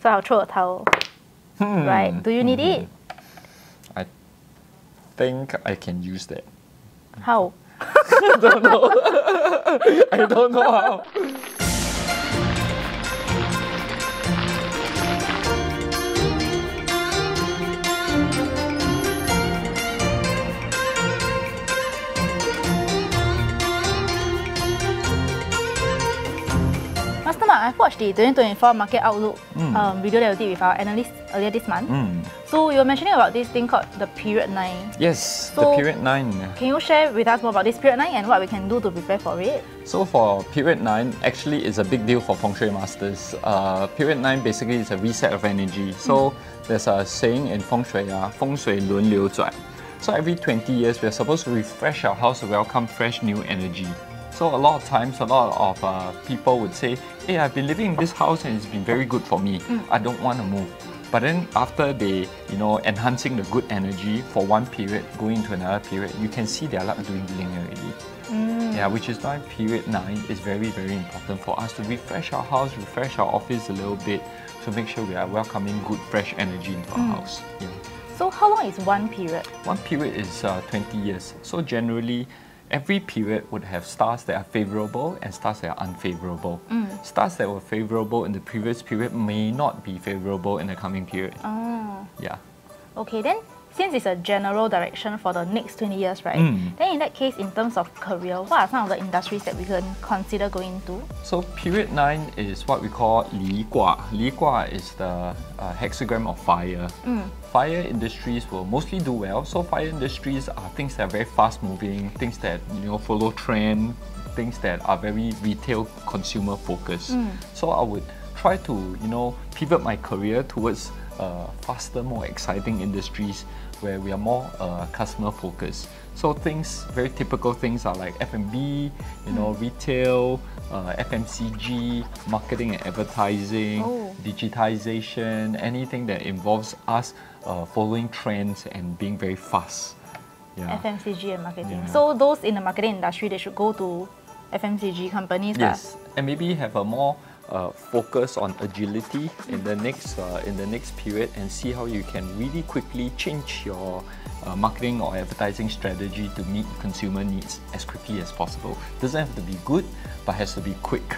So I'll throw a towel. Right? Do you need it? I think I can use that. How? I don't know. I don't know how. Master Mark, I've watched the 2024 Market Outlook video that we did with our analysts earlier this month. So you were mentioning about this thing called the Period 9. Yes, So, the Period 9. Can you share with us more about this Period 9 and what we can do to prepare for it? So for Period 9, actually it's a big deal for Fengshui Masters. Period 9 basically is a reset of energy. So there's a saying in Feng Shui, 风水轮流转. So every 20 years we're supposed to refresh our house to welcome fresh new energy. So a lot of times, a lot of people would say, hey, I've been living in this house and it's been very good for me. I don't want to move. But then after they, enhancing the good energy for one period, going into another period, you can see their luck dwindling already. Yeah, which is why Period 9 is very, very important for us to refresh our house, refresh our office a little bit to make sure we are welcoming good, fresh energy into our house. Yeah. So how long is one period? One period is 20 years. So generally, every period would have stars that are favorable and stars that are unfavorable. Stars that were favorable in the previous period may not be favorable in the coming period. Yeah. Okay, then since it's a general direction for the next 20 years, right? Then in that case, in terms of career, what are some of the industries that we can consider going into? So Period 9 is what we call Li Gua. Li Gua is the hexagram of fire. Fire industries will mostly do well. So fire industries are things that are very fast moving, things that follow trend, things that are very retail consumer focused. So I would try to pivot my career towards faster, more exciting industries where we are more customer focused. So things, very typical things are like F&B, retail, FMCG, marketing and advertising, digitization, anything that involves us following trends and being very fast. Yeah. FMCG and marketing. So those in the marketing industry, they should go to FMCG companies. Yes, and maybe have a more focus on agility in the next period and see how you can really quickly change your marketing or advertising strategy to meet consumer needs as quickly as possible. Doesn't have to be good, but has to be quick.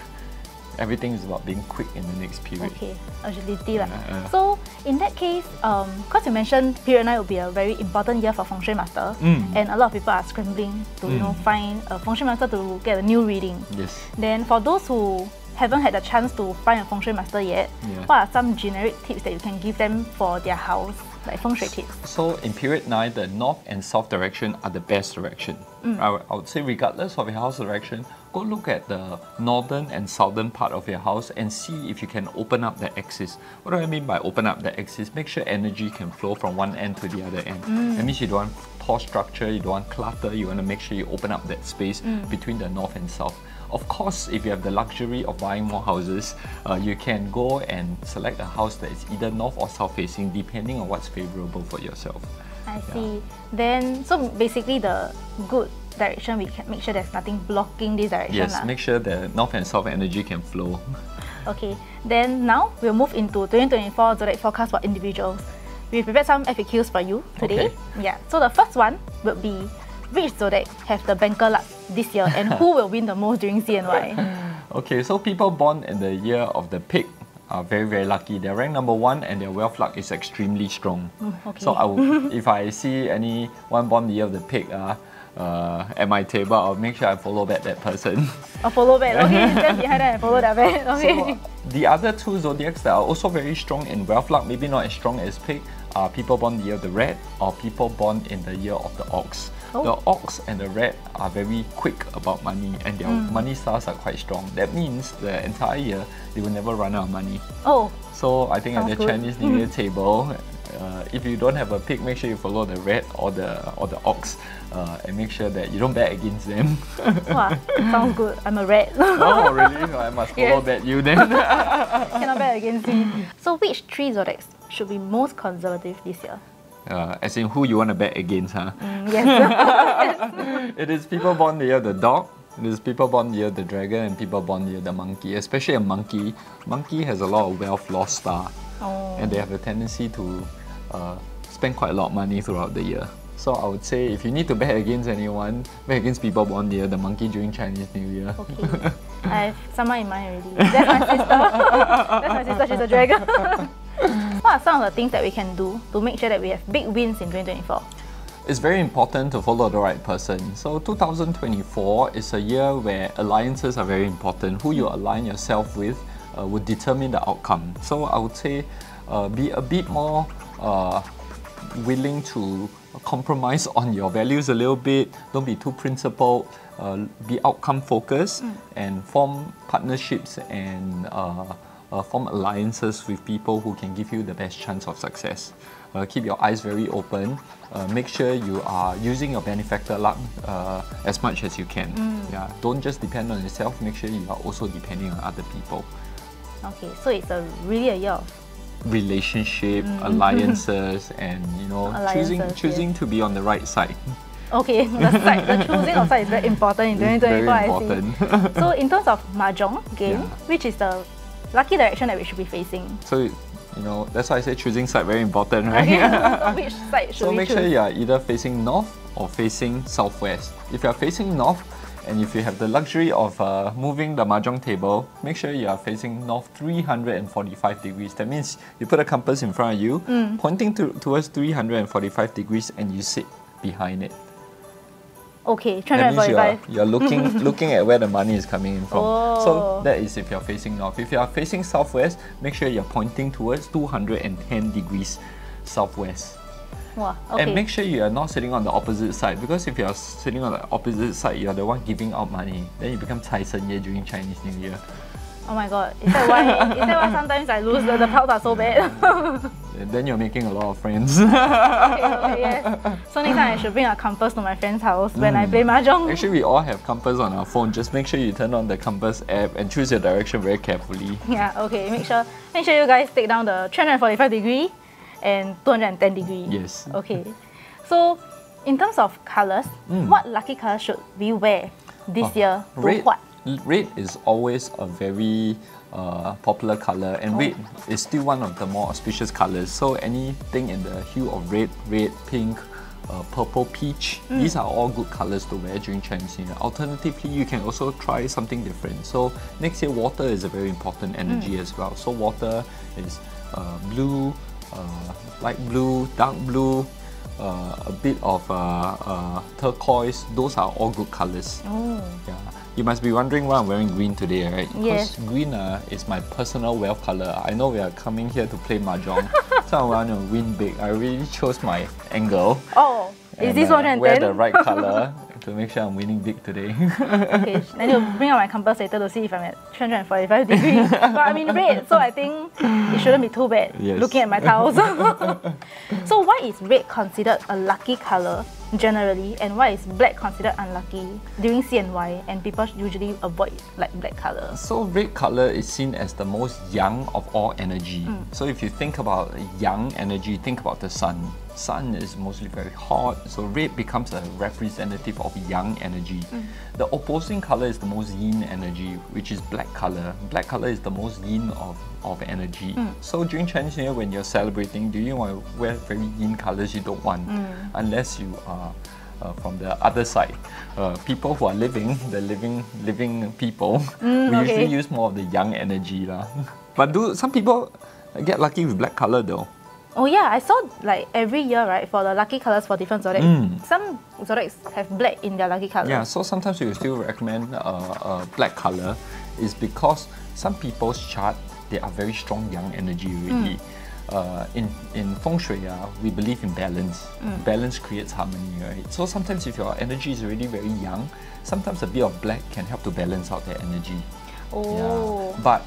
Everything is about being quick in the next period. Okay, agility. So in that case, because you mentioned Period 9 will be a very important year for Fengshui Master, and a lot of people are scrambling to find a Fengshui Master to get a new reading. Yes. Then for those who haven't had the chance to find a Feng Shui Master yet, what are some generic tips that you can give them for their house, like Feng Shui tips? So in Period 9, the north and south direction are the best direction. I would say regardless of your house direction, go look at the northern and southern part of your house and see if you can open up the axis. What do I mean by open up the axis? Make sure energy can flow from one end to the other end. That means you don't want tall structure, you don't want clutter, you want to make sure you open up that space between the north and south. Of course, if you have the luxury of buying more houses, you can go and select a house that is either north or south facing, depending on what's favorable for yourself. I see. Then, so basically the good direction, we can make sure there's nothing blocking this direction. Yes, make sure the north and south energy can flow. Okay, then now we'll move into 2024 Zodiac forecast for individuals. We prepared some FAQs for you today. Okay. Yeah, so the first one will be, which Zodiac have the banker luck this year and who will win the most during CNY? Okay, so people born in the year of the pig are very, very lucky. They're ranked number 1 and their wealth luck is extremely strong. Okay. So if I see anyone born the year of the pig at my table, I'll make sure I follow back that person. I'll follow back, okay, stand behind that and follow that back, okay. So the other two zodiacs that are also very strong in wealth luck, maybe not as strong as pig, are people born the year of the rat or people born in the year of the ox. The ox and the rat are very quick about money and their money stars are quite strong. That means the entire year they will never run out of money. So I think at the Chinese New Year table, if you don't have a pig, make sure you follow the rat or the ox and make sure that you don't bet against them. Wow, sounds good. I'm a rat. Oh really? No, I must follow that you then. Cannot bet against me. So which 3 zodiacs should be most conservative this year? As in who you want to bet against, huh? Yes. It is people born the year of the dog, it is people born the year of the dragon, and people born the year of the monkey. Especially a monkey. Monkey has a lot of wealth lost star. and they have a tendency to spend quite a lot of money throughout the year. So I would say if you need to bet against anyone, bet against people born near the monkey during Chinese New Year. Okay. I have someone in mind already. That's my sister. That's my sister, she's a dragon. What are some of the things that we can do to make sure that we have big wins in 2024? It's very important to follow the right person. So 2024 is a year where alliances are very important. Who you align yourself with would determine the outcome. So I would say be a bit more willing to compromise on your values a little bit. Don't be too principled. Be outcome focused and form partnerships and form alliances with people who can give you the best chance of success. Keep your eyes very open. Make sure you are using your benefactor luck as much as you can. Yeah, don't just depend on yourself. Make sure you are also depending on other people. Okay, so it's really a year of relationship, alliances, and choosing to be on the right side. Okay, the choosing of side is very important in 2024. Very important. So in terms of Mahjong game, which is the lucky direction that we should be facing? So that's why I say choosing side very important, right? Okay. So which side should so we make choose? sure you are either facing north or facing southwest. If you are facing north, and if you have the luxury of moving the Mahjong table, make sure you are facing north 345 degrees. That means you put a compass in front of you, pointing towards 345 degrees, and you sit behind it. Okay, that 345. means you're looking at where the money is coming in from. So that is if you're facing north. If you are facing southwest, make sure you're pointing towards 210 degrees southwest. Wow, okay. And make sure you are not sitting on the opposite side, because if you are sitting on the opposite side, you are the one giving out money. Then you become Cai Shen Ye during Chinese New Year. Oh my god, is that why sometimes I lose? The clouds are so bad. Then you're making a lot of friends. Okay, yes. So next time I should bring a compass to my friend's house when I play Mahjong. Actually, we all have compass on our phone. Just make sure you turn on the compass app and choose your direction very carefully. Yeah, okay. Make sure you guys take down the 345 degree and 210 degree. Yes. Okay. So in terms of colors, what lucky color should we wear this year to red. what? Red is always a very popular color, and red is still one of the more auspicious colors. So anything in the hue of red, pink, purple, peach, these are all good colors to wear during Chinese New Year. Alternatively, you can also try something different. So next year, water is a very important energy as well. So water is blue, light blue, dark blue, a bit of turquoise. Those are all good colors. Yeah. You must be wondering why I'm wearing green today, right? Yes. Because green is my personal wealth color. I know we are coming here to play Mahjong, so I want to win big. I really chose my angle. Oh, is this 110? Wear the right color to make sure I'm winning big today. Okay, then you'll bring out my compass later to see if I'm at 345 degrees. But I'm in red, so I think it shouldn't be too bad looking at my tiles. So why is red considered a lucky color generally, and why is black considered unlucky during CNY, and people usually avoid like black color? So red color is seen as the most yang of all energy. So if you think about yang energy, think about the sun. Sun is mostly very hot, so red becomes a representative of yang energy. The opposing color is the most yin energy, which is black color. Black color is the most yin of energy. So during Chinese New Year, when you're celebrating, do you want to wear very yin colors? You don't want, unless you are from the other side. People who are living people, we usually use more of the yang energy lah. But do some people get lucky with black color though? Oh yeah, I saw like every year, right, for the lucky colors for different zodiacs. Some zodiacs have black in their lucky colors. Yeah, so sometimes we will still recommend black color, is because some people's chart, they are very strong yang energy already. In Fengshui, we believe in balance. Balance creates harmony, right? So sometimes if your energy is already very yang, sometimes a bit of black can help to balance out that energy. Oh. Yeah. But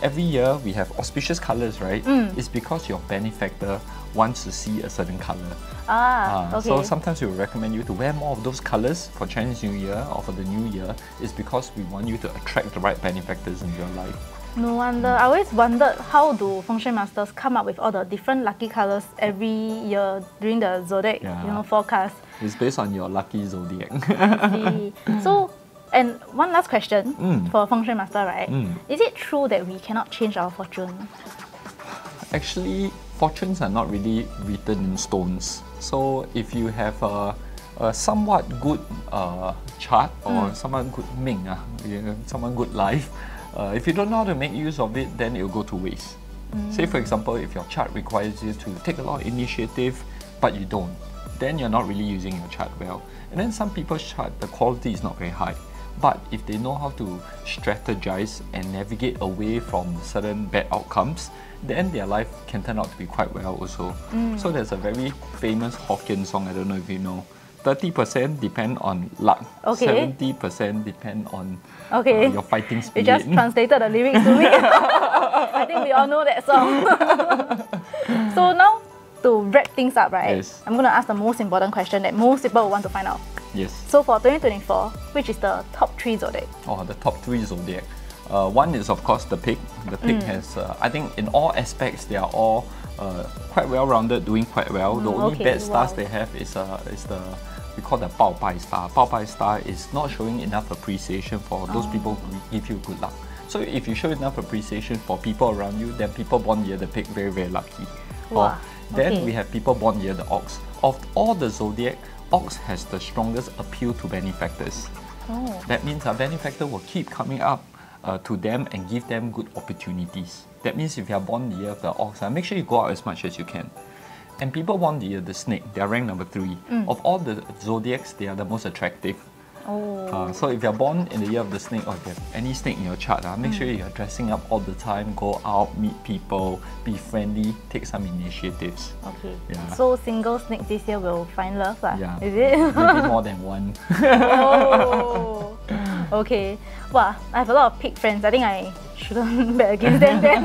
every year we have auspicious colors, right? It's because your benefactor wants to see a certain color. Okay. So sometimes we will recommend you to wear more of those colors for Chinese New Year or for the New Year. It's because we want you to attract the right benefactors in your life. No wonder. I always wondered, how do Fengshui Masters come up with all the different lucky colors every year during the zodiac forecast? It's based on your lucky zodiac. I see. So, and one last question for Fengshui Master, right? Is it true that we cannot change our fortune? Actually, fortunes are not really written in stones. So if you have a somewhat good chart or somewhat good ming, somewhat good life, if you don't know how to make use of it, then it will go to waste. Say for example, if your chart requires you to take a lot of initiative, but you don't, then you're not really using your chart well. And then some people's chart, the quality is not very high. But if they know how to strategize and navigate away from certain bad outcomes, then their life can turn out to be quite well also. So there's a very famous Hokkien song, I don't know if you know. 30% depend on luck, 70% depend on your fighting spirit. You just translated the lyrics to me. I think we all know that song. So now, to wrap things up, right? Yes. I'm going to ask the most important question that most people will want to find out. Yes. So for 2024, which is the top 3 zodiac? Oh, the top 3 zodiac. One is of course the pig. The pig has, I think in all aspects, they are all quite well-rounded, doing quite well. The only bad stars they have is the, we call the Bao Bai star. Bao Bai star is not showing enough appreciation for those people who give you good luck. So if you show enough appreciation for people around you, then people born near the pig very, very lucky. Then we have people born near the ox. Of all the zodiac, ox has the strongest appeal to benefactors. That means a benefactor will keep coming up to them and give them good opportunities. That means if you are born the year of the ox, make sure you go out as much as you can. And people born the year of the snake, they are ranked number 3. Of all the zodiacs, they are the most attractive. So if you're born in the year of the snake, or if you have any snake in your chart, make sure you're dressing up all the time, go out, meet people, be friendly, take some initiatives. So single snake this year will find love, is it? Maybe more than one. Okay. Wow, I have a lot of pig friends. I think I shouldn't bet against them then.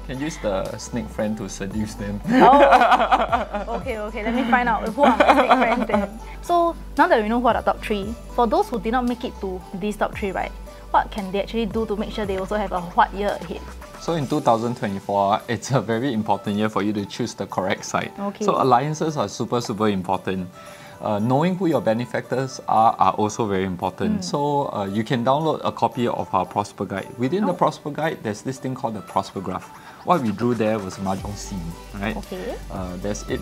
Can use the snake friend to seduce them. Okay. Let me find out who are my snake friends then. So now that we know who are the top 3, for those who did not make it to these top 3, right, what can they actually do to make sure they also have a HUAT year ahead? So in 2024, it's a very important year for you to choose the correct side. So alliances are super, super important. Knowing who your benefactors are also very important. So you can download a copy of our Prosper Guide. Within the Prosper Guide, there's this thing called the Prosper Graph. What we drew there was Mahjong scene, right?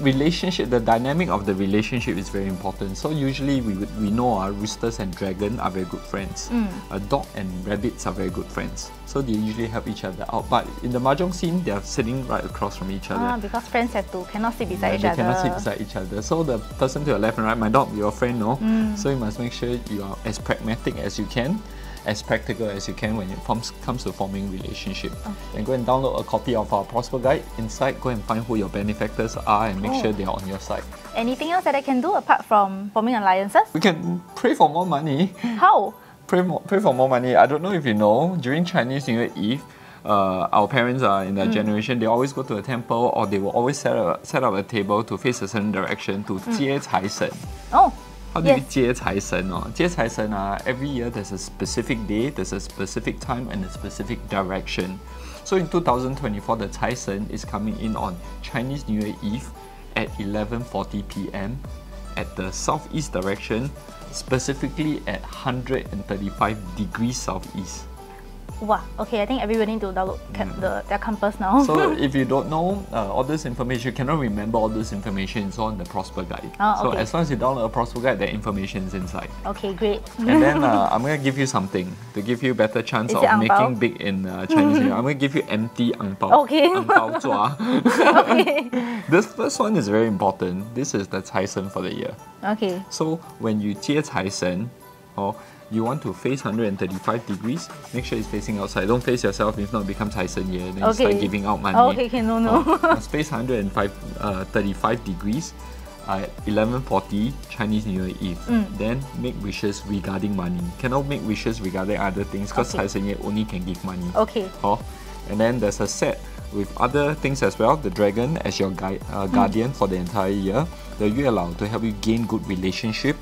Relationship, the dynamic of the relationship is very important. So usually we know our roosters and dragon are very good friends. A dog and rabbits are very good friends. So they usually help each other out. But in the Mahjong scene, they are sitting right across from each other. Because friends cannot sit beside each other. They cannot sit beside each other. So the person to your left and right might not be your friend, no? So you must make sure you are as pragmatic as you can, as practical as you can when it comes to forming relationship. And go and download a copy of our Prosper Guide. Inside, go and find who your benefactors are and make sure they are on your side. Anything else that I can do apart from forming alliances? We can pray for more money. How? Pray for more money. I don't know if you know, during Chinese New Year Eve, our parents are in that generation, they always go to a temple or they will always set up a table to face a certain direction to 接财神. How do you 接财神? 接财神, every year there's a specific day, there's a specific time and a specific direction. So in 2024, the 财神 is coming in on Chinese New Year Eve at 11:40 p.m. at the southeast direction, specifically at 135 degrees southeast. Wow, okay, I think everybody need to download their compass now. So if you don't know all this information, you cannot remember all this information, it's on the Prosper Guide. So as long as you download a Prosper Guide, the information is inside. Okay, great. And then I'm going to give you something to give you a better chance of making big in Chinese New Year. I'm going to give you empty ang pao. Ang pao zua. This first one is very important. This is the 财神 for the year. So when you 接财神, you want to face 135 degrees, make sure it's facing outside. Don't face yourself, if not it becomes 财神爷, then you start giving out money. No. Face 135 degrees at 11:40 Chinese New Year Eve. Then make wishes regarding money. Cannot make wishes regarding other things because 财神爷 only can give money. And then there's a set with other things as well. The dragon as your guardian for the entire year. The 月老 to help you gain good relationship.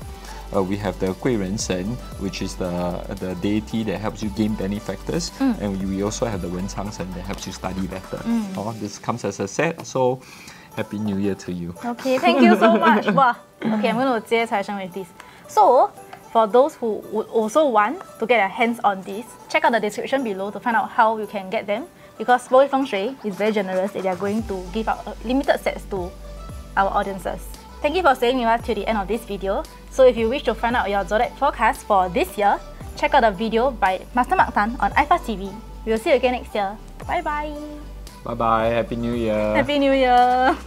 We have the 贵人神, which is the deity that helps you gain benefactors. And we also have the 文昌神 that helps you study better. This comes as a set. So Happy New Year to you. Okay, thank you so much. Wow. Okay, I'm going to 接财神 with this. So, for those who would also want to get their hands on this, check out the description below to find out how you can get them. because Way Fengshui is very generous and they are going to give out limited sets to our audiences. Thank you for staying with us to the end of this video. So if you wish to find out your zodiac forecast for this year, check out the video by Master Mark Tan on iFast TV. We will see you again next year. Bye bye. Bye bye. Happy New Year. Happy New Year.